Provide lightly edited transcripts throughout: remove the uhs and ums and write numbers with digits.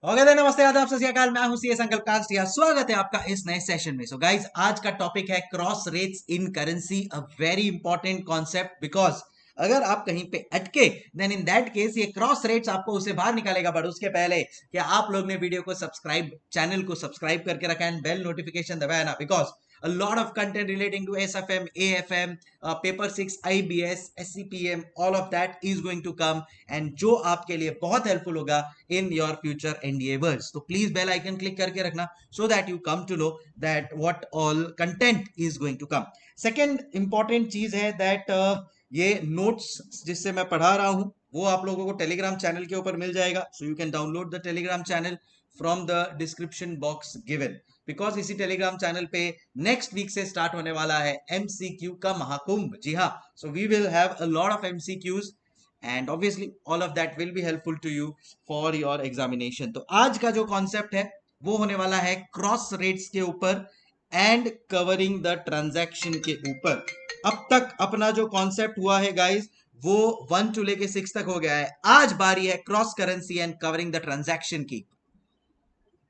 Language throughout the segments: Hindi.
ओके then, नमस्ते आदाब सत श्री अकाल। मैं हूं सीए संकल्प कास्टिया। स्वागत है आपका इस नए सेशन में। सो गाइज, आज का टॉपिक है cross rates in currency, a very important concept. Because अगर आप कहीं पे अटके देन इन दैट केस ये क्रॉस रेट्स आपको उसे बाहर निकालेगा। बट उसके पहले क्या आप लोग ने वीडियो को सब्सक्राइब, चैनल को सब्सक्राइब करके रखा एंड बेल नोटिफिकेशन दबाया ना? Because a lot of content relating to SFM, AFM, paper 6, IBS, SCPM, all of that is going to come and जो आपके लिए बहुत हेल्पफुल होगा in your future endeavors. तो प्लीज बेल आइकन क्लिक करके रखना so that you come to know that what all content is going to come. Second important चीज है that ये नोट्स जिससे मैं पढ़ा रहा हूं वो आप लोगों को टेलीग्राम चैनल के ऊपर मिल जाएगा. So you can download the Telegram channel from the description box given. Because इसी टेलीग्राम चैनल पे नेक्स्ट वीक से स्टार्ट होने वाला है एमसीक्यू का महाकुंभ. जी हाँ, so we will have a lot of MCQs and obviously all of that will be helpful to you for your examination. तो आज का जो कॉन्सेप्ट है वो होने वाला है क्रॉस रेट्स के ऊपर एंड कवरिंग द ट्रांजैक्शन के ऊपर. अब तक अपना जो कॉन्सेप्ट हुआ है गाइस वो 1 to लेके 6 तक हो गया है. आज बारी है cross currency and covering the transaction की.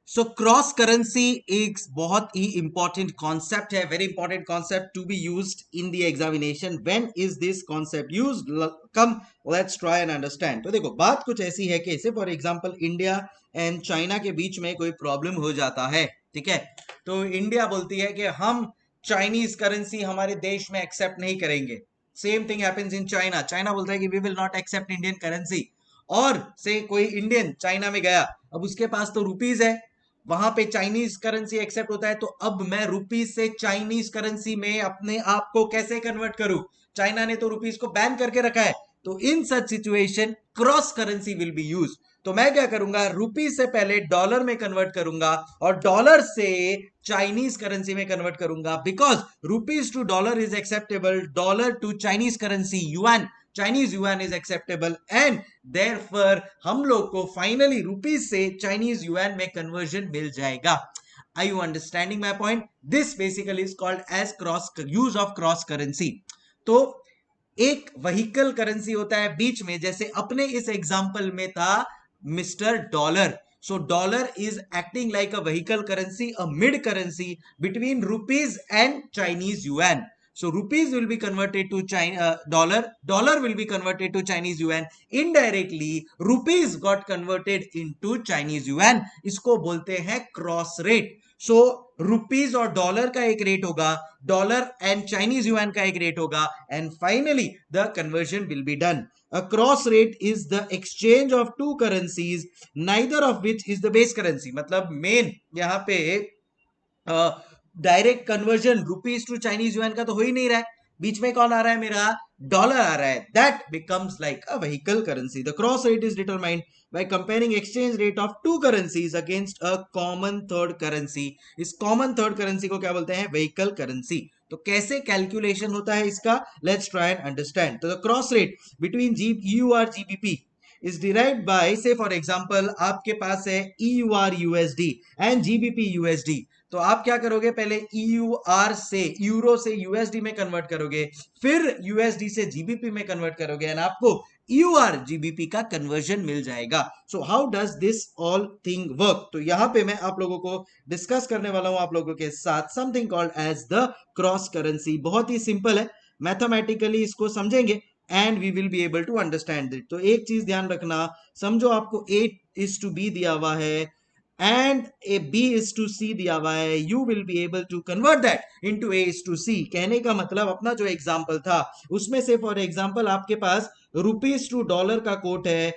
सो क्रॉस करेंसी एक बहुत ही इंपॉर्टेंट कॉन्सेप्ट है, very important concept to be used in the examination. When is this concept used? Come let's try and understand. तो देखो, बात कुछ ऐसी है कि जैसे for example India and China के बीच में कोई प्रॉब्लम हो जाता है, ठीक है? तो इंडिया बोलती है कि हम चाइनीज करेंसी हमारे देश में एक्सेप्ट नहीं करेंगे. Same thing happens in China. China बोलता है कि we will not accept Indian currency. और से कोई इंडियन चाइना में गया, अब उसके पास तो रुपीज है, वहां पे चाइनीज करेंसी एक्सेप्ट होता है, तो अब मैं रुपीज से चाइनीज करेंसी में अपने आप को कैसे कन्वर्ट करूं? चाइना ने तो रुपीज को बैन करके रखा है. तो in such situation cross currency will be use. तो मैं क्या करूंगा, रुपीज से पहले डॉलर में कन्वर्ट करूंगा और डॉलर से चाइनीज करेंसी में कन्वर्ट करूंगा. Because rupees to dollar is acceptable, dollar to Chinese currency yuan, Chinese yuan is acceptable and therefore हम लोग को फाइनली रुपीज से चाइनीज युआन में कन्वर्जन मिल जाएगा. Are you understanding my point? This basically is called as cross use of cross currency. तो एक व्हीकल करेंसी होता है बीच में, जैसे अपने इस एग्जांपल में था mister dollar. So dollar is acting like a vehicle currency, a mid currency between rupees and Chinese yuan. So rupees will be converted to China dollar. Dollar will be converted to Chinese yuan. Indirectly, rupees got converted into Chinese yuan. इसको बोलते हैं क्रॉस रेट. सो रुपीज और डॉलर का एक रेट होगा, डॉलर एंड चाइनीज युआन का एक रेट होगा, and finally the conversion will be done. A cross rate is the exchange of two currencies, neither of which is the base currency. मतलब मेन यहाँ पे direct conversion rupees to Chinese yuan का तो हो ही नहीं रहा है. बीच में कौन आ रहा है? मेरा डॉलर आ रहा है. That becomes like a vehicle currency. The cross rate is determined by comparing exchange rate of two currencies against a common third currency. इस common third currency को क्या बोलते हैं? vehicle currency. तो कैसे कैलकुलेशन होता है इसका? Let's try and understand. तो the cross rate between EUR GBP is derived by, say for example आपके पास है EUR USD and GBP USD. तो आप क्या करोगे? पहले EUR से यूरो से USD में कन्वर्ट करोगे, फिर USD से GBP में कन्वर्ट करोगे एंड आपको EUR GBP का कन्वर्जन मिल जाएगा. So how does this all thing work? तो यहां पे मैं आप लोगों को डिस्कस करने वाला हूं आप लोगों के साथ something called as the cross currency. बहुत ही सिंपल है, मैथमेटिकली इसको समझेंगे and we will be able to understand it. तो एक चीज ध्यान रखना, समझो आपको A:B दिया हुआ है एंड ए B:C दिया हुआ है. You will be able to convert that into A:C. कहने का मतलब अपना जो एग्जांपल था उसमें से फॉर एग्जांपल आपके पास रुपीज टू डॉलर का कोट है,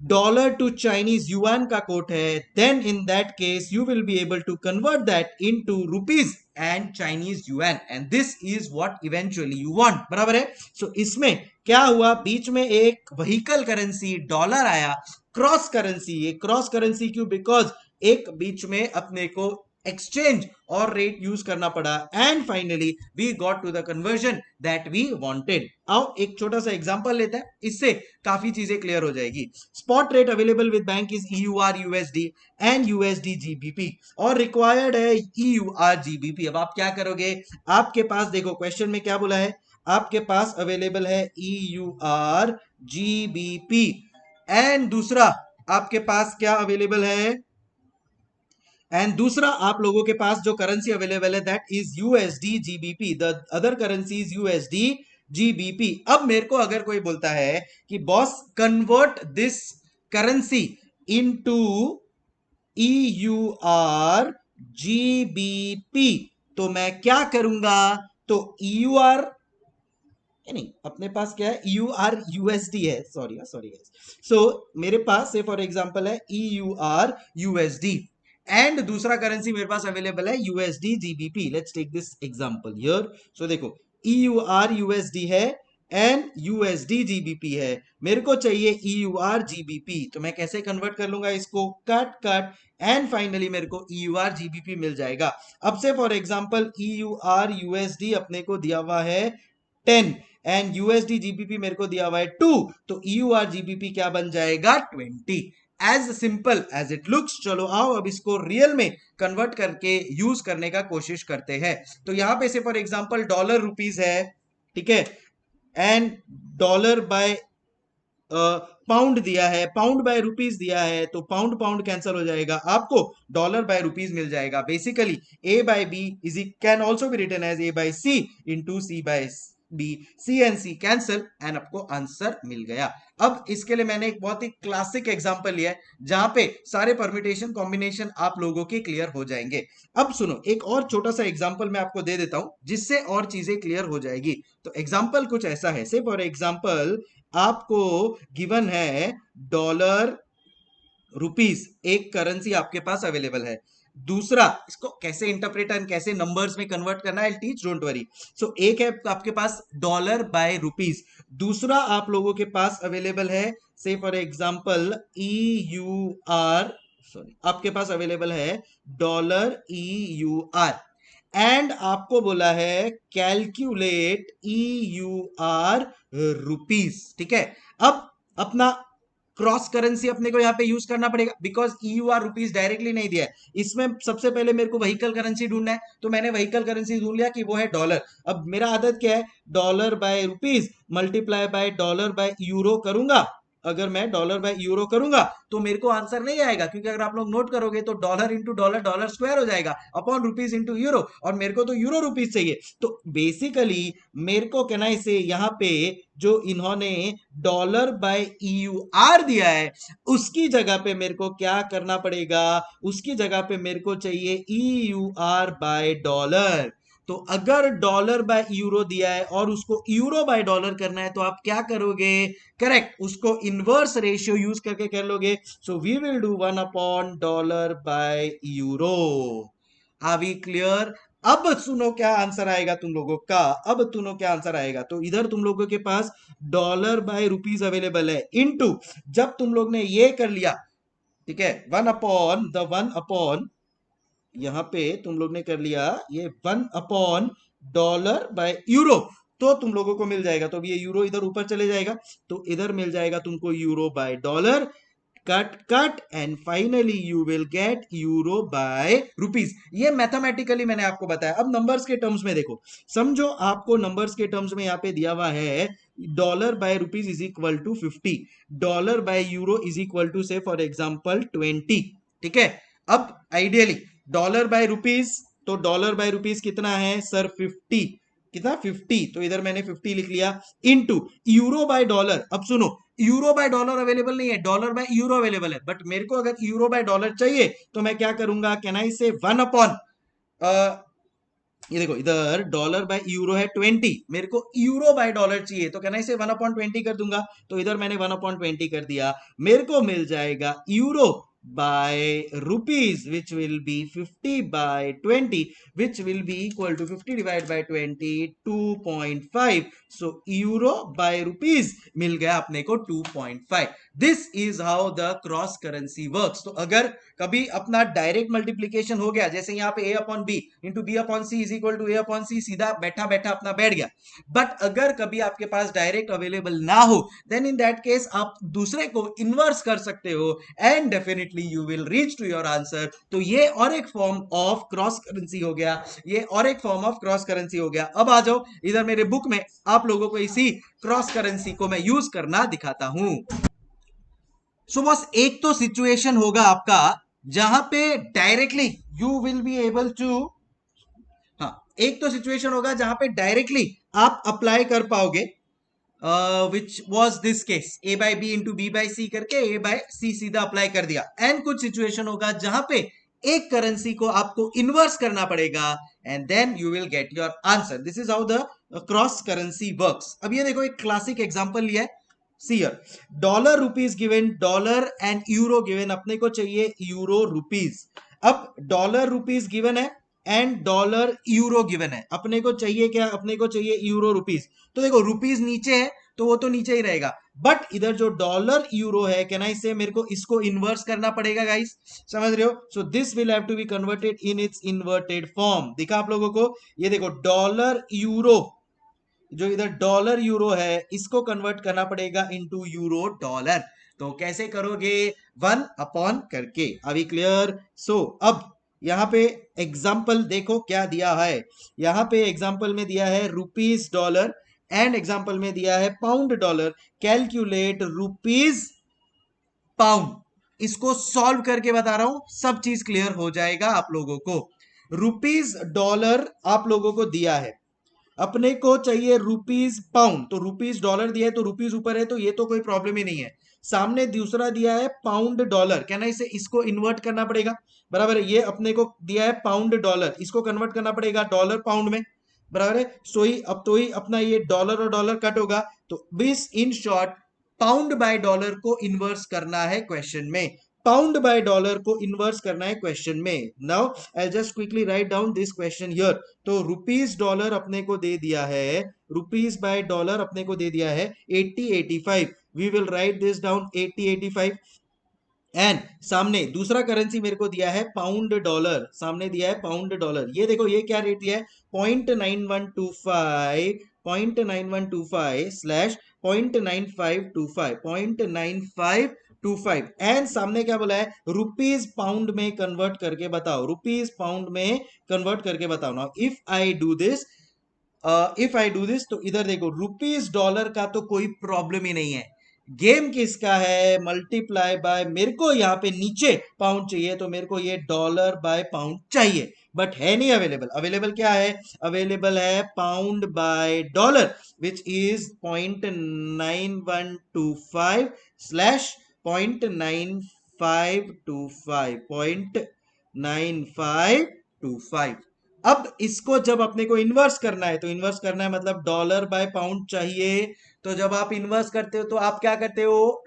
डॉलर टू चाइनीज युआन का कोट है, then in that case you will be able to convert that into rupees and Chinese yuan and this is what eventually you want. बराबर है? सो इसमें क्या हुआ, बीच में एक व्हीकल करेंसी डॉलर आया, क्रॉस करेंसी. ये क्रॉस करेंसी क्यों? बिकॉज एक बीच में अपने को एक्सचेंज और रेट यूज करना पड़ा and finally we got to the conversion that we wanted. आओ एक छोटा सा एग्जांपल लेते हैं, इससे काफी चीजें क्लियर हो जाएगी. Spot rate available with bank is EUR USD and USD GBP और रिक्वायर्ड है EUR GBP. अब आप क्या करोगे? आपके पास देखो क्वेश्चन में क्या बोला है, आपके पास अवेलेबल है EUR GBP एंड दूसरा आपके पास क्या अवेलेबल है, एंड दूसरा आप लोगों के पास जो करेंसी अवेलेबल है that is USD GBP, the other currency is USD GBP. अब मेरे को अगर कोई बोलता है कि boss convert this currency into EUR GBP, तो मैं क्या करूंगा, तो EUR नहीं, अपने पास क्या है, EUR USD है, सॉरी सॉरी। सो मेरे पास से फॉर एग्जांपल है EUR USD, एंड दूसरा करेंसी मेरे पास अवेलेबल है USD GBP। Let's take this example here. So देखो EUR USD है एंड USD GBP है, मेरे को चाहिए EUR GBP, तो मैं कैसे कन्वर्ट कर लूंगा इसको, कट कट, एंड फाइनली मेरे को EUR GBP मिल जाएगा। अब से फॉर एग्जांपल EUR USD अपने को दिया हुआ है 10 एंड USD GBP मेरे को दिया हुआ है 2, तो EUR GBP क्या बन जाएगा, 20। As simple as it looks. चलो आओ अब इसको रियल में कन्वर्ट करके यूज करने का कोशिश करते हैं। तो यहां पे से फॉर एग्जांपल डॉलर रुपीस है, ठीक है, एंड डॉलर बाय पाउंड दिया है, पाउंड बाय रुपीस दिया है, तो पाउंड पाउंड कैंसिल हो जाएगा, आपको डॉलर बाय रुपीस मिल जाएगा। Basically A by B is can also be written as A by C into C by B, C and C cancel, and आपको आंसर मिल गया। अब इसके लिए मैंने एक बहुत ही क्लासिक एग्जांपल लिया है जहां पे सारे परम्यूटेशन कॉम्बिनेशन आप लोगों के क्लियर हो जाएंगे। अब सुनो, एक और छोटा सा एग्जांपल मैं आपको दे देता हूं जिससे और चीजें क्लियर हो जाएगी। तो एग्जांपल कुछ ऐसा है, से फॉर एग्जांपल आपको गिवन है डॉलर रुपीस, एक करेंसी आपके पास अवेलेबल है। दूसरा, इसको कैसे इंटरप्रेट एंड कैसे नंबर्स में कन्वर्ट करना है, टीच, डोंट वरी। सो एक है आपके पास डॉलर बाय रुपीस, दूसरा आप लोगों के पास अवेलेबल है से फॉर एग्जांपल EUR, सॉरी आपके पास अवेलेबल है डॉलर EUR, एंड आपको बोला है कैलकुलेट EUR रुपीस, ठीक है। अब अपना क्रॉस करेंसी अपने को यहाँ पे यूज करना पड़ेगा बिकॉज EUR रुपीस डायरेक्टली नहीं दिया है, इसमें सबसे पहले मेरे को व्हीकल करेंसी ढूंढना है, तो मैंने व्हीकल करेंसी ढूंढ लिया कि वो है डॉलर। अब मेरा आदत क्या है, dollar by rupees multiply by dollar by euro करूंगा। अगर मैं डॉलर बाय यूरो करूंगा तो मेरे को आंसर नहीं आएगा, क्योंकि अगर आप लोग नोट करोगे तो dollar into dollar dollar square हो जाएगा अपॉन रुपीस इंटू यूरो, और मेरे को तो यूरो रुपीस चाहिए। तो बेसिकली मेरे को कहना इसे यहाँ पे जो इन्होंने डॉलर बाय EUR दिया है उसकी जगह पे मेरे को क्या करना पड़ेगा, उसकी जगह पे मेरे को चाहिए EUR बाय डॉलर। तो अगर डॉलर बाय यूरो दिया है और उसको यूरो बाय डॉलर करना है तो आप क्या करोगे, करेक्ट, उसको इनवर्स रेशियो यूज करके कर लोगे। So we will do 1 upon dollar by euro. Are we clear? अब सुनो क्या आंसर आएगा तुम लोगों का, अब सुनो क्या आंसर आएगा। तो इधर तुम लोगों के पास डॉलर बाय रुपीस अवेलेबल है, इनटू जब तुम लोग ने ये कर लिया, ठीक है, 1 अपॉन यहां पे तुम लोग ने कर लिया ये 1 अपॉन डॉलर बाय यूरो, तो तुम लोगों को मिल जाएगा, तो ये यूरो इधर ऊपर चले जाएगा, तो इधर मिल जाएगा तुमको euro by dollar, cut cut, and finally you will get euro by rupees. ये मैथमेटिकली मैंने आपको बताया। अब नंबर्स के टर्म्स में देखो, समझो आपको नंबर्स के टर्म्स में यहाँ पे दिया हुआ है dollar by rupees is equal to 50, dollar by euro is equal to से फॉर एग्जांपल 20, ठीक है। अब आइडियली डॉलर बाय रुपीस, तो डॉलर बाय रुपीस कितना है सर, 50, कितना 50, तो इधर मैंने 50 लिख लिया, इनटू यूरो बाय डॉलर। अब सुनो, यूरो बाय डॉलर अवेलेबल नहीं है, डॉलर बाय यूरो अवेलेबल है, बट मेरे को अगर यूरो बाय डॉलर चाहिए तो मैं क्या करूंगा, कैन आई से 1 अपॉन, ये देखो इधर डॉलर बाय यूरो है 20, मेरे को यूरो बाय डॉलर चाहिए तो कहना इसे 1 अपॉन 20 कर दूंगा, तो इधर मैंने 1 अपॉन 20 कर दिया, मेरे को मिल जाएगा euro by rupees which will be 50 by 20 which will be equal to 50 divided by 20 2.5, so euro by rupees मिल गया अपने को 2.5। This is how the cross currency works. तो अगर कभी अपना डायरेक्ट मल्टीप्लीकेशन हो गया, जैसे यहाँ पे a upon B into B upon C is equal to a upon C, सीधा बैठा बैठा अपना बैठ गया, बट अगर कभी आपके पास डायरेक्ट अवेलेबल ना हो देन इन दैट केस आप दूसरे को इन्वर्स कर सकते हो and definitely you will reach to your answer. तो ये और एक फॉर्म ऑफ क्रॉस करेंसी हो गया, ये और एक फॉर्म ऑफ क्रॉस करेंसी हो गया। अब आ जाओ इधर मेरे बुक में, आप लोगों को इसी क्रॉस करेंसी को मैं यूज करना दिखाता हूं। सो बस एक तो सिचुएशन होगा आपका जहां पे directly you will be able to, हाँ, एक तो सिचुएशन होगा जहां पे डायरेक्टली आप अप्लाई कर पाओगे, which was this case, A by B into B by C करके ए बाय सी सीधा अप्लाई कर दिया। एंड कुछ सिचुएशन होगा जहां पे एक करेंसी को आपको इन्वर्स करना पड़ेगा and then you will get your answer. This is how the cross currency works. अब ये देखो एक क्लासिक एग्जांपल लिया है, see here, dollar rupees given, dollar and euro given, अपने को चाहिए यूरो रुपीज। अब डॉलर रुपीज गिवन है एंड डॉलर यूरो गिवन है, अपने को चाहिए क्या, अपने को चाहिए यूरो रुपीज। तो देखो रुपीज नीचे है तो वो तो नीचे ही रहेगा, बट इधर जो डॉलर यूरो है, कैन आई से, मेरे को इसको इन्वर्स करना पड़ेगा गाइस, समझ रहे हो। So this will have to be converted in its inverted form. दिखा आप लोगों को, ये देखो डॉलर यूरो, जो इधर डॉलर यूरो है इसको कन्वर्ट करना पड़ेगा इनटू यूरो डॉलर। तो कैसे करोगे, 1 अपॉन करके। अभी क्लियर। सो अब यहां पे एग्जाम्पल देखो क्या दिया है, यहां पे एग्जाम्पल में दिया है रुपीज डॉलर एंड एग्जाम्पल में दिया है pound dollar. Calculate rupees pound. इसको सॉल्व करके बता रहा हूं, सब चीज क्लियर हो जाएगा आप लोगों को। रुपीज डॉलर आप लोगों को दिया है, अपने को चाहिए रुपीज पाउंड, तो रुपीज डॉलर दिया है तो रुपीज ऊपर है तो ये तो कोई प्रॉब्लम ही नहीं है। सामने दूसरा दिया है पाउंड डॉलर, कहना इसे, इसको इन्वर्ट करना पड़ेगा, बराबर है। ये अपने को दिया है पाउंड डॉलर, इसको कन्वर्ट करना पड़ेगा डॉलर पाउंड में, बराबर है। सो ही अब तो ही अपना ये डॉलर और डॉलर कट होगा, तो बीस in short pound by dollar को इन्वर्स करना है क्वेश्चन में, पाउंड बाय डॉलर को इन्वर्स करना है क्वेश्चन में। Now I just quickly write down this question here. तो रुपीज डॉलर अपने को दे दिया है, रुपीज बाय डॉलर अपने को दे दिया है 8085, we will write this down 8085। And सामने दूसरा करेंसी मेरे को दिया है पाउंड डॉलर, सामने दिया है पाउंड डॉलर। ये देखो ये क्या रेट दिया है, 0.9125, 0.9125 स्लैश 0.9525, 0.9525। एंड सामने क्या बोला है, रुपीज पाउंड में कन्वर्ट करके बताओ, रुपीज पाउंड में कन्वर्ट करके बताओ। ना इफ आई डू दिस, तो इधर देखो रुपीज डॉलर का तो कोई प्रॉब्लम ही नहीं है, गेम किसका है, मल्टीप्लाई बाय, मेरे को यहाँ पे नीचे पाउंड चाहिए तो मेरे को ये डॉलर बाय पाउंड चाहिए, बट है नहीं अवेलेबल। अवेलेबल क्या है, अवेलेबल है pound by dollar which is 0.9125 slash 0.9525, 0.9525। अब इसको जब अपने को इन्वर्स करना है, तो इन्वर्स करना है मतलब डॉलर बाय पाउंड चाहिए, तो जब आप इन्वर्स करते हो तो आप क्या करते हो,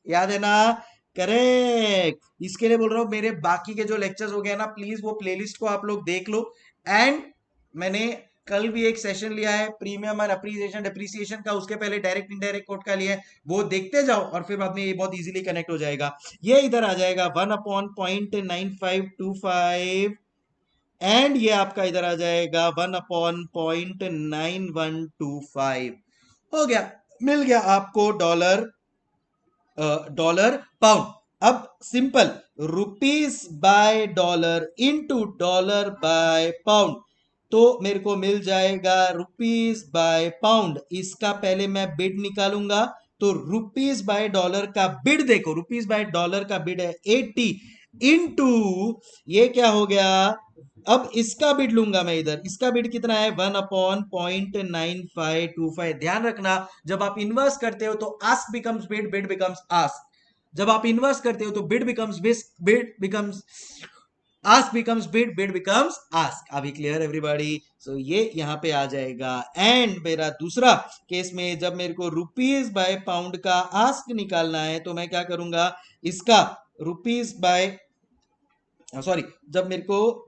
याद है ना, करेक्ट। इसके लिए बोल रहा हूं, मेरे बाकी के जो लेक्चर्स हो गए ना, प्लीज वो प्लेलिस्ट को आप लोग देख लो। एंड मैंने कल भी एक सेशन लिया है प्रीमियम एंड अप्रिसिएशन डिप्रिसिएशन का, उसके पहले डायरेक्ट इनडायरेक्ट कोड का लिया है, वो देखते जाओ और फिर बाद में ये बहुत इजीली कनेक्ट हो जाएगा। ये इधर आ जाएगा 1/0.9525 एंड ये आपका इधर आ जाएगा 1/0.9125। हो गया, मिल गया आपको डॉलर, डॉलर पाउंड। अब simple, rupees by dollar into dollar by pound, तो मेरे को मिल जाएगा रुपीज बाय पाउंड। इसका पहले मैं बिड निकालूंगा, तो रुपीज बाय डॉलर का बिड देखो, रुपीज बाय डॉलर का बिड है 80 इनटू, ये क्या हो गया, अब इसका बिड लूंगा मैं इधर, इसका बिड कितना है 1/0.9525। ध्यान रखना, जब आप इन्वर्स करते हो तो ask becomes bid, bid becomes ask. जब आप इन्वर्स करते हो तो bid becomes bid becomes ask becomes bid, bid becomes ask. अभी क्लियर एवरीबॉडी। सो ये यहां पे आ जाएगा। एंड मेरा दूसरा केस में जब मेरे को रुपीज बाय पाउंड का आस्क निकालना है तो मैं क्या करूंगा, इसका रुपीज बाय, सॉरी, जब मेरे को,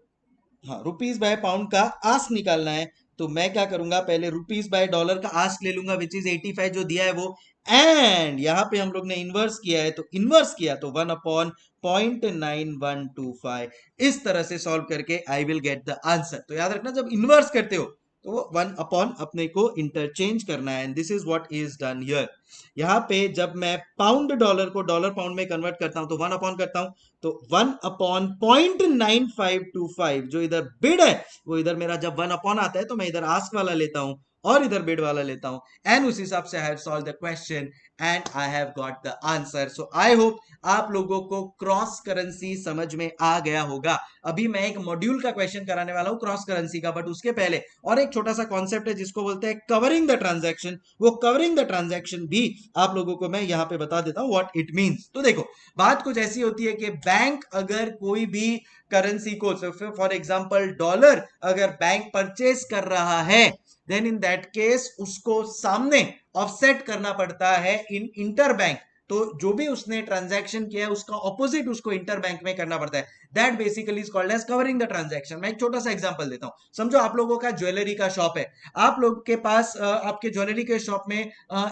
हाँ, रुपीज बाय पाउंड का आस्क निकालना है तो मैं क्या करूंगा, पहले रुपीज बाय डॉलर का आस्क ले लूंगा विच इज 85 जो दिया है वो। एंड यहां पे हम लोग ने इन्वर्स किया है, तो इन्वर्स किया तो 1/0.9125। इस तरह से सॉल्व करके I will get the answer. तो याद रखना, जब इन्वर्स करते हो तो वो 1 अपने को इंटरचेंज करना है, and this is what is done here. यहाँ पे जब मैं पाउंड डॉलर को डॉलर पाउंड में कन्वर्ट करता हूं तो 1 करता हूं, तो 1/0.9525 जो इधर बिड है वो इधर मेरा जब 1 आता है तो मैं इधर आस्क वाला लेता हूं, और इधर बेड वाला लेता हूं, एंड उस हिसाब से I have solve the question and I have got the answer. So I hope आप लोगों को क्रॉस करेंसी समझ में आ गया होगा। अभी मैं एक मॉड्यूल का क्वेश्चन कराने वाला हूं क्रॉस करेंसी का, बट उसके पहले और एक छोटा सा कॉन्सेप्ट है जिसको बोलते हैं कवरिंग द ट्रांजैक्शन। वो कवरिंग द ट्रांजैक्शन भी आप लोगों को मैं यहां पे बता देता हूं व्हाट इट मींस। तो देखो, बात कुछ ऐसी होती है कि बैंक अगर कोई भी करेंसी को, फॉर एग्जांपल डॉलर अगर बैंक परचेज कर रहा है, देन इन दैट केस उसको सामने ऑफसेट करना पड़ता है इन इंटर बैंक। तो जो भी उसने ट्रांजैक्शन किया है उसका ऑपोजिट उसको इंटर बैंक में करना पड़ता है। That basically is called as covering the transaction. मैं एक छोटा सा एग्जांपल देता हूं। समझो आप लोगों का ज्वेलरी का शॉप है, आप लोग के पास आपके ज्वेलरी के शॉप में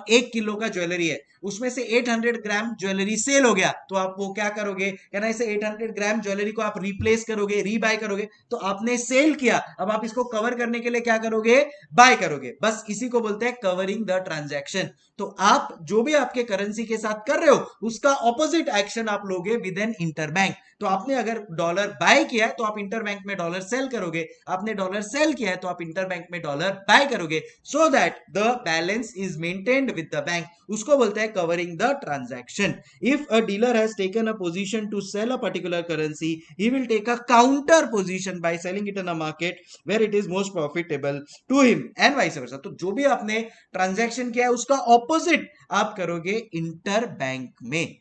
1 किलो का ज्वेलरी है, उसमें से 800 ग्राम ज्वेलरी सेल हो गया, तो आप वो क्या करोगे, कहना इसे 800 ग्राम ज्वेलरी को आप रिप्लेस करोगे, रीबाय करोगे। तो आपने सेल किया, अब आप इसको कवर करने के लिए क्या करोगे, बाय करोगे। बस इसी को बोलते हैं कवरिंग द ट्रांजैक्शन। तो आप जो भी आपके करेंसी के साथ कर रहे हो उसका ऑपोजिट एक्शन आप लोगे विद एन इंटर बैंक। तो आपने अगर डॉलर बाय किया है तो आप इंटर बैंक में डॉलर सेल करोगे, आपने डॉलर सेल किया है तो आप इंटर बैंक में डॉलर बाय करोगे, so that the balance is maintained with the bank. उसको बोलते हैं covering the transaction. If a dealer has taken a position to sell a particular currency, he will take a counter position by selling it in a market where it is most profitable to him and vice versa. तो जो भी आपने ट्रांजैक्शन किया है उसका ऑपोजिट आप करोगे इंटर बैंक में।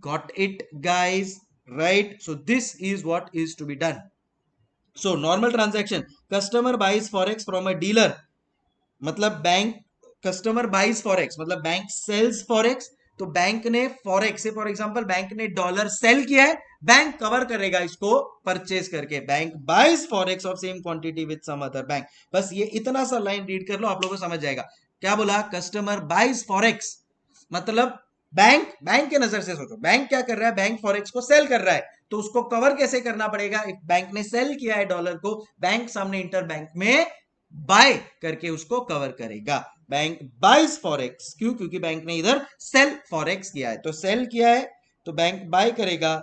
Got it guys, right? So this is what is to be done. So normal transaction, customer buys forex from a dealer, मतलब बैंक, कस्टमर बाइज फॉरेक्स मतलब बैंक सेल्स फॉरेक्स। तो बैंक ने फॉरेक्स से, फॉर एग्जांपल बैंक ने डॉलर सेल किया है, बैंक कवर करेगा इसको परचेज करके। Bank buys forex of same quantity with some other bank. बस ये इतना सा लाइन रीड कर लो, आप लोगों को समझ जाएगा। क्या बोला, कस्टमर बाइज फॉरेक्स मतलब बैंक, बैंक के नजर से सोचो, बैंक क्या कर रहा है, बैंक फॉरेक्स को सेल कर रहा है, तो उसको कवर कैसे करना पड़ेगा। इफ बैंक ने सेल किया है डॉलर को, बैंक सामने इंटर बैंक में बाय करके उसको कवर करेगा। बैंक बाइज फॉरेक्स, क्यों, क्योंकि बैंक ने इधर सेल फॉरेक्स किया है, तो सेल किया है तो बैंक बाय करेगा।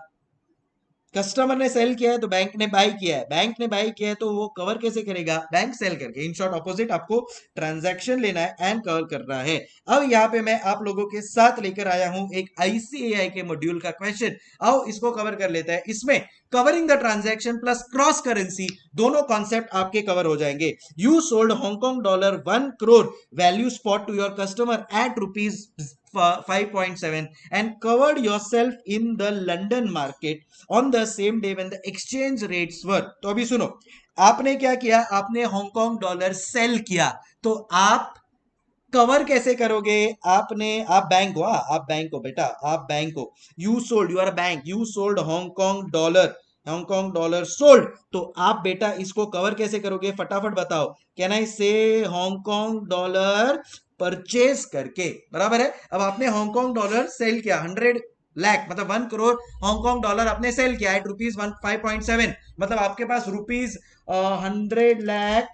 कस्टमर ने सेल किया है तो बैंक ने बाय किया है, बैंक ने बाय किया है तो वो कवर कैसे करेगा, बैंक सेल करके। इन शॉर्ट ऑपोजिट आपको ट्रांजैक्शन लेना है एंड कवर करना है। अब यहाँ पे मैं आप लोगों के साथ लेकर आया हूं एक आईसीएआई के मॉड्यूल का क्वेश्चन। आओ इसको कवर कर लेते हैं। इसमें covering the transaction plus cross currency दोनों कॉन्सेप्ट आपके कवर हो जाएंगे। You sold Hong Kong dollar 1 crore value spot to your customer at rupees 5.7 and covered yourself in the London market on the same day when the exchange rates were। तो अभी सुनो, आपने क्या किया, आपने हांगकांग डॉलर सेल किया, तो आप कवर कैसे करोगे। आपने, आप बैंक हो, आप बैंक हो बेटा, आप बैंक हो। You sold, you are bank, you sold Hong Kong dollar, Hong Kong dollar sold. तो आप बेटा इसको कवर कैसे करोगे, फटाफट बताओ। कैन आई से हांगकांग डॉलर परचेज करके, बराबर है। अब आपने हांगकांग डॉलर सेल किया 100 लाख, मतलब 1 crore हांगकांग डॉलर आपने सेल किया एट रुपीज 5.7, मतलब आपके पास rupees 100 lakh,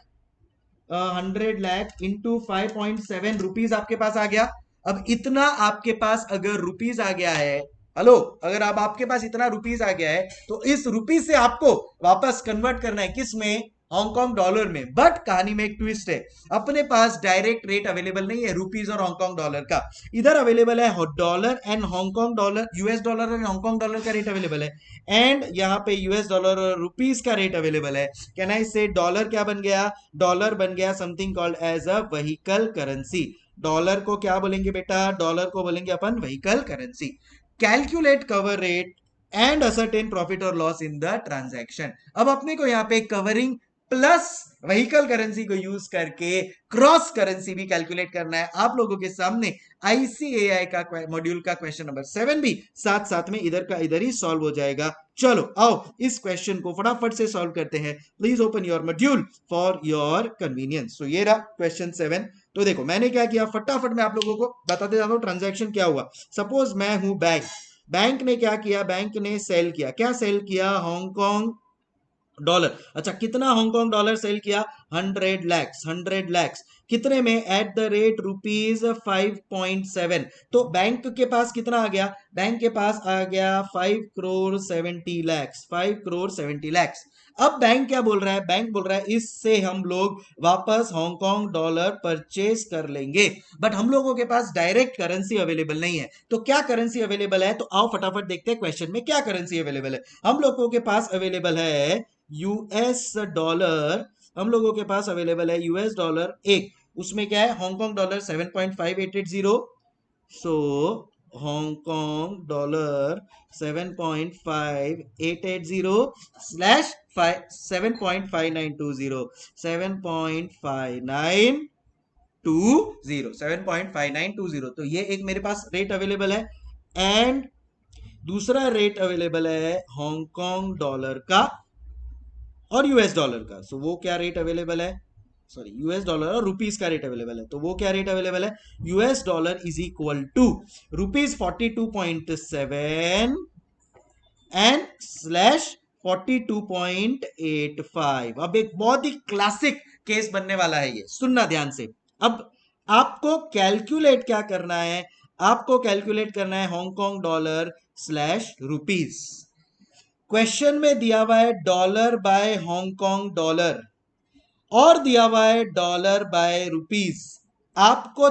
100 lakh into 5.7 rupees आपके पास आ गया। अब इतना आपके पास अगर रुपीज आ गया है, हेलो, अगर अब आपके पास इतना रुपीज आ गया है तो इस रुपीज से आपको वापस कन्वर्ट करना है किस में, हांगकांग डॉलर में। बट कहानी में एक ट्विस्ट है, अपने पास डायरेक्ट रेट अवेलेबल नहीं है रुपीज और हांगकांग डॉलर का। इधर अवेलेबल है dollar and Hong Kong dollar, US dollar and Hong Kong dollar का रेट अवेलेबल है, एंड यहाँ पे यूएस डॉलर और रुपीज का रेट अवेलेबल है। कैन आई से डॉलर क्या बन गया, डॉलर बन गया something called as a vehicle currency. Dollar को क्या बोलेंगे बेटा, डॉलर को बोलेंगे अपन vehicle currency. Calculate cover rate and ascertain profit और लॉस इन द ट्रांजैक्शन। अब अपने को यहाँ पे कवरिंग प्लस व्हीकल करेंसी को यूज करके क्रॉस करेंसी भी कैलकुलेट करना है। आप लोगों के सामने आईसीएआई का मॉड्यूल का क्वेश्चन नंबर 7 भी साथ साथ में इधर का इधर ही सॉल्व हो जाएगा। चलो आओ इस क्वेश्चन को फटाफट से सॉल्व करते हैं। Please open your module for your convenience. तो ये रहा क्वेश्चन 7। तो देखो मैंने क्या किया, फटाफट मैं आप लोगों को बताते जाता हूं ट्रांजैक्शन क्या हुआ। सपोज मैं हूं बैंक, बैंक ने क्या किया, बैंक ने सेल किया, क्या सेल किया, हांगकांग डॉलर। अच्छा, कितना हांगकांग डॉलर सेल किया, 100 lakhs, 100 lakhs। कितने में? At the rate rupees 5.7। तो बैंक के पास कितना आ गया? बैंक के पास आ गया 5 करोड़ 70 लाख, 5 करोड़ 70 लाख। अब बैंक क्या बोल रहा है? बैंक बोल रहा है इससे हम लोग वापस हांगकांग डॉलर परचेज कर लेंगे, बट हम लोगों के पास डायरेक्ट करेंसी अवेलेबल नहीं है। तो क्या करेंसी अवेलेबल है? तो आओ फटाफट देखते हैं क्वेश्चन में क्या करेंसी अवेलेबल है। हम लोगों के पास अवेलेबल है यूएस डॉलर, हम लोगों के पास अवेलेबल है यूएस डॉलर एक, उसमें क्या है? Hong Kong dollar 7.5880। सो हांगकांग डॉलर 7.5880 स्लैश 7.5920, 7.5920, तो ये एक मेरे पास रेट अवेलेबल है। एंड दूसरा रेट अवेलेबल है हांगकांग डॉलर का और यूएस डॉलर का। सो वो क्या रेट अवेलेबल है? सॉरी, यूएस डॉलर और रुपीस का रेट अवेलेबल है। तो वो क्या रेट अवेलेबल है? US dollar is equal to rupees 42.7 and slash 42.85। अब एक बहुत ही क्लासिक केस बनने वाला है, ये सुनना ध्यान से। अब आपको कैलकुलेट क्या करना है? आपको कैलकुलेट करना है Hong Kong dollar slash rupees. Question में दिया हुआ है डॉलर बाय हांगकांग डॉलर और दिया हुआ है डॉलर बाय रुपीज। आपको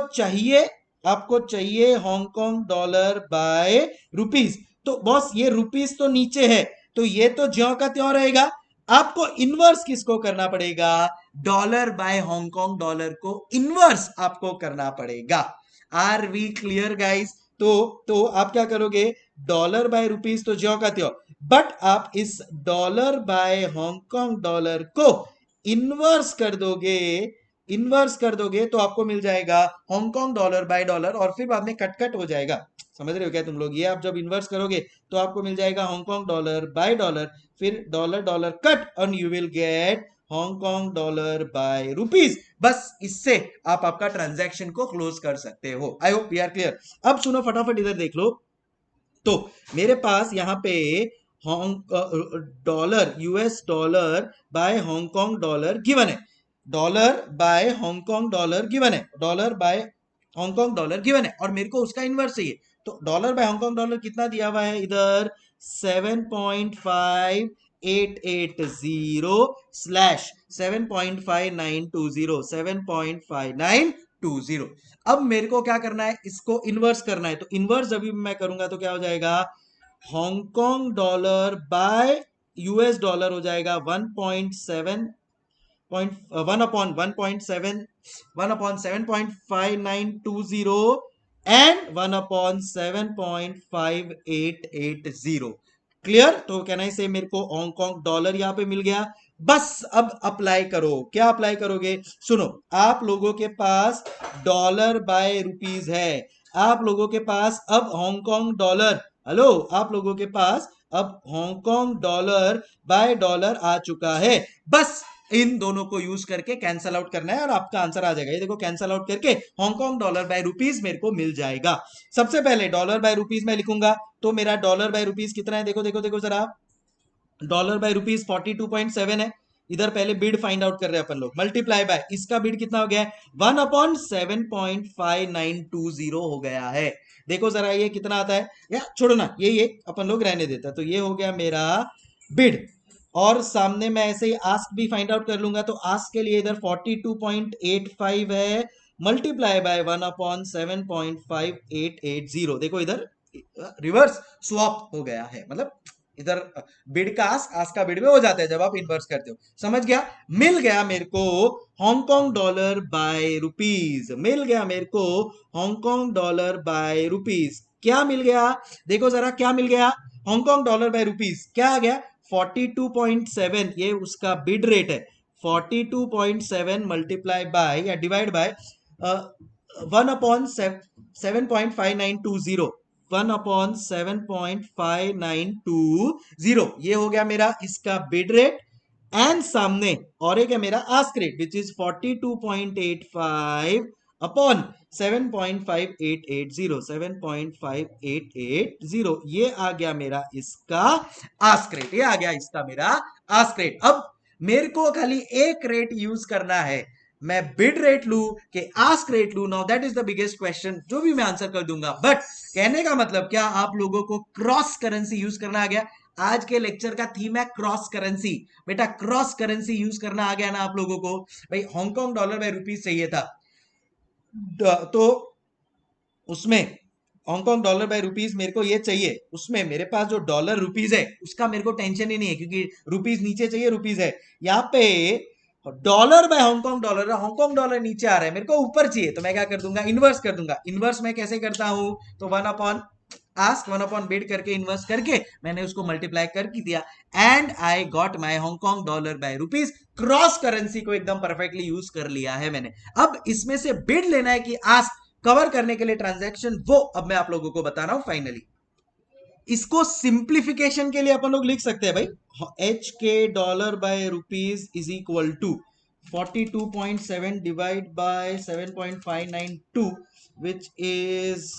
चाहिए हांगकांग डॉलर बाय रुपीज। तो बॉस ये रुपीज तो नीचे है, तो ये तो ज्यों का त्यों रहेगा। आपको इनवर्स किसको करना पड़ेगा? डॉलर बाय हांगकांग डॉलर को इनवर्स आपको करना पड़ेगा। Are we clear guys? तो आप क्या करोगे? डॉलर बाय रुपीज तो ज्यों का त्यों, बट आप इस डॉलर बाय हांगकांग डॉलर को इनवर्स कर दोगे, इनवर्स कर दोगे तो आपको मिल जाएगा हांगकांग डॉलर बाय डॉलर, और फिर बाद में कट कट हो जाएगा। समझ रहे हो क्या तुम लोग? ये आप जब इन्वर्स करोगे तो आपको मिल जाएगा हांगकांग डॉलर बाय डॉलर, फिर डॉलर डॉलर कट और you will gate Hong Kong dollar by rupees. बस इससे आप आपका ट्रांजैक्शन को क्लोज कर सकते हो। I hope we are clear. अब सुनो फटाफट, इधर देख लो। तो मेरे पास यहां पे dollar, US dollar by Hong Kong dollar given है, dollar by Hong Kong dollar given है, dollar by Hong Kong dollar given है, और मेरे को उसका इन्वर्स चाहिए। तो डॉलर बाय हांगकांग डॉलर कितना दिया हुआ है इधर? 7.5880 स्लैश 7.5920, 7.5920। अब मेरे को क्या करना है? इसको इन्वर्स करना है। तो इन्वर्स जब भी मैं करूंगा तो क्या हो जाएगा? Hong Kong dollar bye US dollar हो जाएगा 1.7.5920 एंड 1/7.5880। क्लियर? तो कहना है से मेरे को हांगकांग डॉलर यहां पे मिल गया। बस अब अप्लाई करो। क्या अप्लाई करोगे? सुनो, आप लोगों के पास डॉलर बाय रुपीज है, आप लोगों के पास अब हांगकांग डॉलर, हेलो, आप लोगों के पास अब हांगकांग डॉलर बाय डॉलर आ चुका है। बस इन दोनों को यूज करके कैंसल आउट करना है और आपका आंसर आ जाएगा। ये देखो, कैंसल आउट करके हांगकांग डॉलर बाय रुपीज मेरे को मिल जाएगा। सबसे पहले डॉलर बाय रुपीज मैं लिखूंगा, तो मेरा डॉलर बाय रुपीज कितना है? देखो देखो देखो जरा, डॉलर बाय रुपीज 42.7 है। इधर पहले बिड फाइंड आउट कर रहे हैं अपन लोग, मल्टीप्लाई बाय इसका बिड कितना हो गया है? 1/7.5920 हो गया है। देखो जरा ये कितना आता है, या छोड़ो ना, ये अपन लोग रहने देता। तो ये हो गया मेरा बिड, और सामने मैं ऐसे ही आस्क भी फाइंड आउट कर लूंगा। तो आस्क के लिए इधर 42.85 है, मल्टीप्लाई बाय 1/7.5880। देखो इधर रिवर्स स्वैप हो गया है, मतलब इधर बिड का आस्क का बिड में हो जाता है जब आप इन्वर्स करते हो। समझ गया? मिल गया मेरे को हांगकांग डॉलर बाय रुपीज, मिल गया मेरे को हांगकांग डॉलर बाय रुपीज। क्या मिल गया? देखो जरा क्या मिल गया? हांगकांग डॉलर बाय रुपीज क्या आ गया? 42.7, ये उसका बिड रेट है। 42.7 मल्टीप्लाई बाय या डिवाइड बाय 1/7.5920, 1/7.5920, ये हो गया मेरा इसका बिड रेट। एंड सामने और एक है मेरा ask rate which is 42.85 upon 7.5880, 7.5880, ये आ गया मेरा इसका आस्क रेट, ये आ गया इसका मेरा आस्क रेट। अब मेरे को खाली एक रेट यूज करना है, मैं बिड रेट लू कि आस्क रेट लू? Now that is the biggest question, जो भी मैं आंसर कर दूंगा। बट कहने का मतलब क्या, आप लोगों को क्रॉस करेंसी यूज करना आ गया? आज के लेक्चर का थीम है क्रॉस करेंसी। बेटा क्रॉस करेंसी यूज करना आ गया ना आप लोगों को? भाई हांगकांग डॉलर बाय रुपीज चाहिए था, तो उसमें हांगकांग डॉलर बाय रुपीज मेरे को ये चाहिए, उसमें मेरे पास जो डॉलर रुपीज है उसका मेरे को टेंशन ही नहीं है, क्योंकि रुपीज नीचे चाहिए, रुपीज है यहाँ पे। Dollar by Hong Kong dollar, Hong Kong dollar नीचे आ रहा है, मेरे को ऊपर चाहिए, तो मैं क्या कर दूंगा, इन्वर्स कर दूंगा। इन्वर्स मैं कैसे करता हूं, तो 1 अपॉन आस्क 1 अपॉन बिड करके इन्वर्स करके मैंने उसको मल्टीप्लाई कर दिया, and I got my Hong Kong dollar by rupees. Cross currency को एकदम परफेक्टली यूज कर लिया है मैंने। अब इसमें से बिड लेना है कि आस्क कवर करने के लिए ट्रांजैक्शन, वो अब मैं आप लोगों को बता रहा हूं फाइनली। इसको सिंप्लीफिकेशन के लिए अपन लोग लिख सकते हैं भाई, H K dollar by rupees is equal to 42.7 divide by 7.592, which is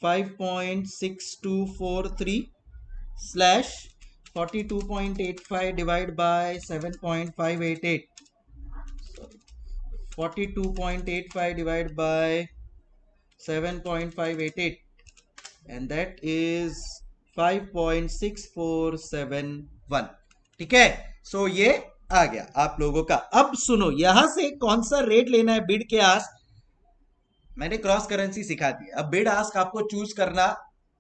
5.6243 slash 42.85 divide by 7.588, 42.85 divide by 7.588, and that is 5.6471। ठीक है, सो ये आ गया आप लोगों का। अब सुनो, यहां से कौन सा रेट लेना है बिड के आस्क, मैंने क्रॉस करेंसी सिखा दी। अब बिड आस्क आपको चूज करना,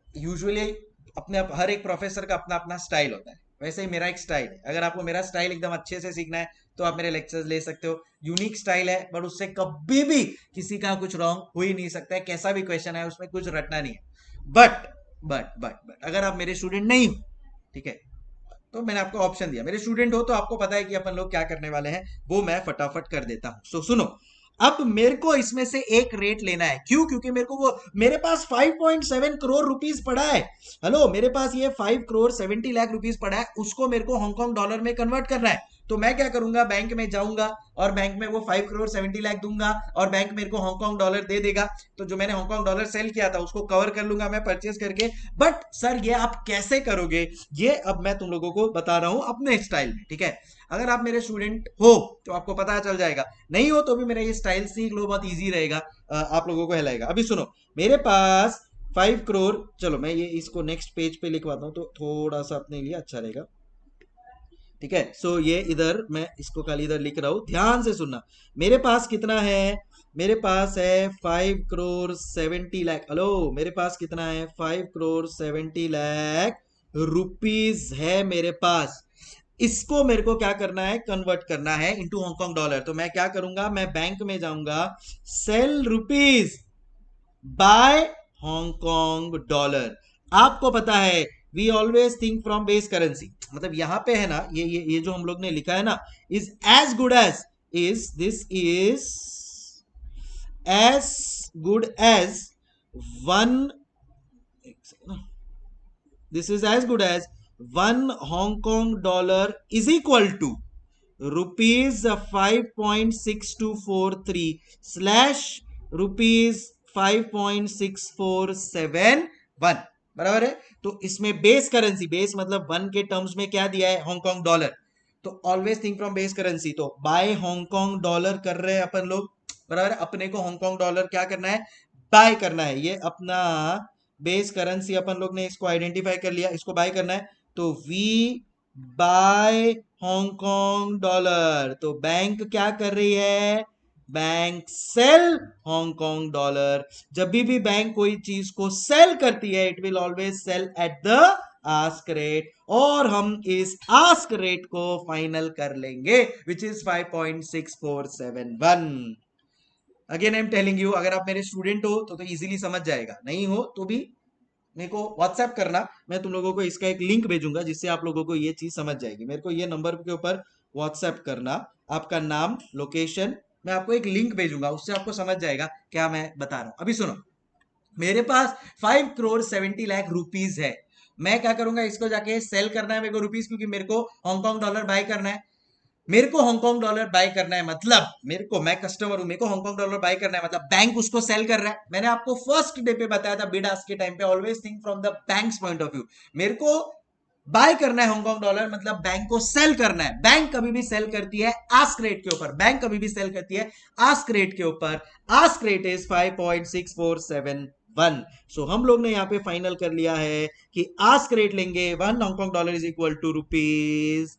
यूजुअली अपने हर एक प्रोफेसर का अपना अपना स्टाइल होता है, वैसे ही मेरा एक स्टाइल है। अगर आपको मेरा स्टाइल एकदम अच्छे से सीखना है तो आप मेरे लेक्चर्स ले सकते हो। यूनिक स्टाइल है, बट उससे कभी भी किसी का कुछ रॉन्ग हो ही नहीं सकता है, कैसा भी क्वेश्चन है उसमें कुछ रटना नहीं है। बट अगर आप मेरे स्टूडेंट नहीं हो, ठीक है, तो मैंने आपको ऑप्शन दिया, मेरे स्टूडेंट हो तो आपको पता है कि अपन लोग क्या करने वाले हैं, वो मैं फटाफट कर देता हूं। सो सुनो, अब मेरे को इसमें से एक रेट लेना है, क्यों? क्योंकि मेरे को वो, मेरे पास 5.7 करोड़ रुपीस पड़ा है। हेलो, मेरे पास ये 5 करोड़ 70 लाख रुपीस पड़ा है, उसको मेरे को हांगकांग डॉलर में कन्वर्ट करना है। तो मैं क्या करूंगा, बैंक में जाऊंगा और बैंक में वो 5 करोड़ 70 लाख दूंगा और बैंक मेरे को हांगकांग डॉलर दे देगा। तो जो मैंने हांगकांग डॉलर सेल किया था उसको कवर कर लूंगा मैं परचेज करके। बट सर ये आप कैसे करोगे, ये अब मैं तुम लोगों को बता रहा हूं अपने स्टाइल में, ठीक है? अगर आप मेरे स्टूडेंट हो तो आपको पता चल जाएगा, नहीं हो तो भी मेरा ये स्टाइल सीख लो, बहुत इजी रहेगा, आप लोगों को हिलाएगा। अभी सुनो, मेरे पास 5 करोड़, चलो मैं ये इसको नेक्स्ट पेज पे लिखवाता हूँ तो थोड़ा सा अपने लिए अच्छा रहेगा, ठीक है? सो ये इधर मैं इसको खाली इधर लिख रहा हूं, ध्यान से सुनना। मेरे पास कितना है, मेरे पास है 5 करोड़ 70 लाख। हेलो, मेरे पास कितना है, 5 करोड़ 70 लाख रुपीस है मेरे पास। इसको मेरे को क्या करना है, कन्वर्ट करना है इनटू हांगकांग डॉलर। तो मैं क्या करूंगा, मैं बैंक में जाऊंगा, sell rupees buy Hong Kong dollar. आपको पता है we always think from base currency, मतलब यहां पे है ना, ये जो हम लोग ने लिखा है ना, is as good as, is this is as good as one, this is as good as 1 Hong Kong dollar is equal to rupees 5.6243 slash rupees 5.6471, बराबर है? तो इसमें बेस करेंसी, बेस मतलब 1 के टर्म्स में क्या दिया है, हांगकांग डॉलर। तो always think from base currency, तो बाय हांगकांग डॉलर कर रहे हैं अपन लोग, बराबर है? अपने को हांगकांग डॉलर क्या करना है, बाय करना है। ये अपना बेस करेंसी अपन लोग ने इसको आइडेंटिफाई कर लिया, इसको बाय करना है। तो वी बाय हांगकांग डॉलर, तो बैंक क्या कर रही है, बैंक सेल हांगकांग डॉलर। जब भी बैंक कोई चीज को सेल करती है, it will always sell at the ask rate, और हम इस आस्क रेट को फाइनल कर लेंगे, which is 5.6471। Again I am telling you, अगर आप मेरे स्टूडेंट हो तो इजीली समझ जाएगा, नहीं हो तो भी मेरे को व्हाट्सएप करना, मैं तुम लोगों को इसका एक लिंक भेजूंगा जिससे आप लोगों को ये चीज समझ जाएगी। मेरे को ये नंबर के ऊपर व्हाट्सएप करना, आपका नाम, लोकेशन, मैं आपको एक लिंक भेजूंगा, उससे आपको समझ जाएगा क्या मैं बता रहा हूं। अभी सुनो, मेरे पास 5 करोड़ 70 लाख रुपीज है, मैं क्या करूंगा, इसको जाके सेल करना है मेरे को रुपीज, क्योंकि मेरे को हांगकांग डॉलर बाय करना है। मेरे को हांगकांग डॉलर बाय करना है, मतलब मेरे को, मैं कस्टमर हूं, मेरे को हांगकांग डॉलर बाय करना है, मतलब बैंक उसको सेल कर रहा है। मैंने आपको फर्स्ट डे पे बताया था बिड आस्क के टाइम पे, always think from the banks point of view. मेरे को बाय करना है हांगकांग डॉलर मतलब बैंक को सेल करना है। बैंक कभी भी सेल करती है आस्क रेट के ऊपर, बैंक कभी भी सेल करती है आस्क रेट के ऊपर। Ask rate is 5.6471। सो हम लोग ने यहां पे फाइनल कर लिया है कि आस्क रेट लेंगे 1 Hong Kong dollar is equal to rupees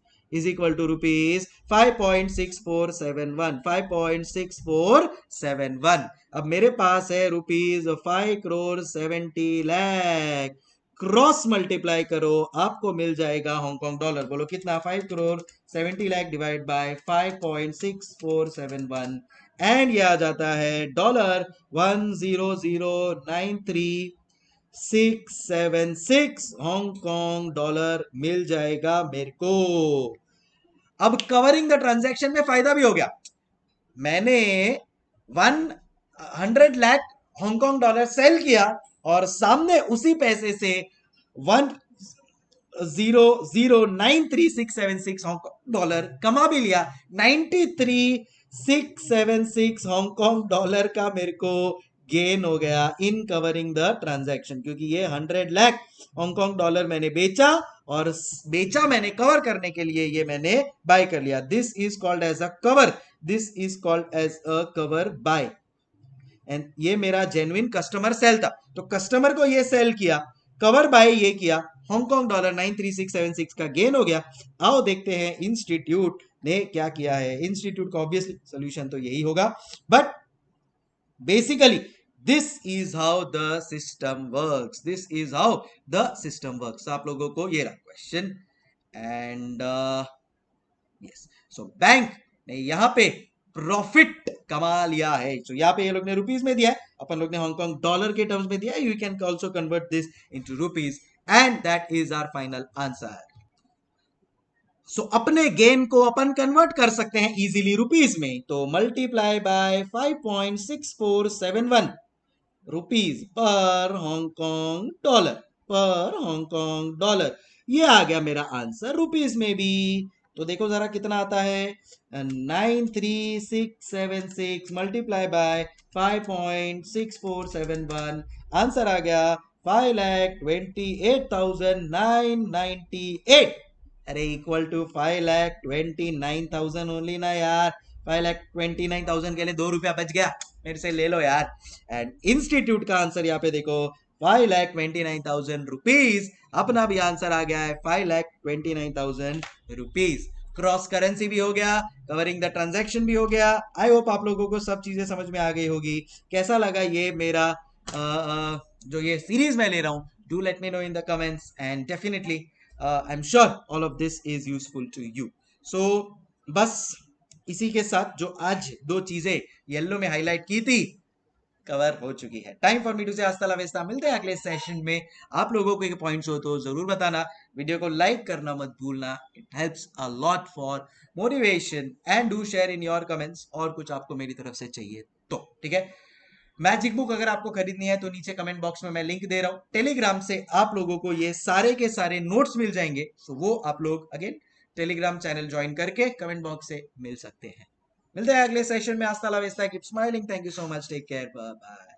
5.6471, 5.6471। अब मेरे पास है rupees 5 crore 70 lakh, cross multiply करो आपको मिल जाएगा हांगकांग डॉलर। बोलो कितना? 5 crore 70 lakh divide by 5.6471 and ये आ जाता है डॉलर 100,93676 हांगकांग डॉलर मिल जाएगा मेरे को। अब कवरिंग द ट्रांजैक्शन में फायदा भी हो गया। मैंने 100 लाख हांगकांग डॉलर सेल किया और सामने उसी पैसे से 100,93676 हांगकांग डॉलर कमा भी लिया। 93,676 हांगकांग डॉलर का मेरे को गेन हो गया इन कवरिंग द ट्रांजैक्शन, क्योंकि ये 100 लाख हांगकांग डॉलर मैंने बेचा और बेचा मैंने कवर करने के लिए, ये मैंने बाय कर लिया। This is called as a cover, this is called as a cover buy. And ये मेरा जेन्युइन कस्टमर सेल था, तो कस्टमर को ये सेल किया, कवर बाय ये किया, हांगकांग डॉलर 93676 का गेन हो गया। आओ देखते हैं इंस्टीट्यूट ने क्या किया है। इंस्टीट्यूट का ऑब्वियसली सोल्यूशन तो यही होगा, but basically this is how the system works, this is how the system works. आप लोगों को ये रहा question and yes, so bank ने यहां पे प्रॉफिट कमा लिया है। सो यहाँ पे ये लोग ने रुपीस में दिया है, अपन लोग ने हांगकांग डॉलर के टर्म्स में दिया है। You can also convert this into rupees and that is our final answer. So अपने गेन को अपन कन्वर्ट कर सकते हैं इजीली रुपीस में, तो multiply by 5.6471 rupees per Hong Kong dollar, पर हांगकांग डॉलर। ये आ गया मेरा आंसर रुपीस में भी। तो देखो जरा कितना आता है, 93,676 मल्टीप्लाई बाय 5.6471, आंसर आ गया 5,28,998। अरे इक्वल टू 5,29,000 ओनली ना यार। 5,29,000 के लिए 2 रुपया बच गया, मेरे से ले लो यार। एंड इंस्टीट्यूट का आंसर यहाँ पे देखो 5,29,000 रुपीज। अपना भी आंसर आ गया है 5,29,000 रुपीज। क्रॉस करेंसी भी हो गया, कवरिंग द ट्रांजैक्शन भी हो गया। आई होप आप लोगों को सब चीजें समझ में आ गई होगी। कैसा लगा ये मेरा जो ये सीरीज मैं ले रहा हूँ? Do let me know in the comments and definitely I am sure all of this is useful to you. So बस इसी के साथ जो आज दो चीजें येलो में हाईलाइट की थी कवर हो चुकी है। टाइम फॉर मी टू से हस्ता ला वेस्ता। मिलते हैं अगले सेशन में। आप लोगों को पॉइंट्स हो तो जरूर बताना, वीडियो को लाइक करना मत भूलना, it helps a lot for motivation and do share in your comments. और कुछ आपको मेरी तरफ से चाहिए तो ठीक है। मैजिक बुक अगर आपको खरीदनी है तो नीचे कमेंट बॉक्स में मैं लिंक दे रहा हूँ। टेलीग्राम से आप लोगों को ये सारे के सारे नोट्स मिल जाएंगे, सो वो आप लोग अगेन टेलीग्राम चैनल ज्वाइन करके कमेंट बॉक्स से मिल सकते हैं। मिलते हैं अगले सेशन में। Hasta la vista, keep smiling, thank you so much, take care, bye bye.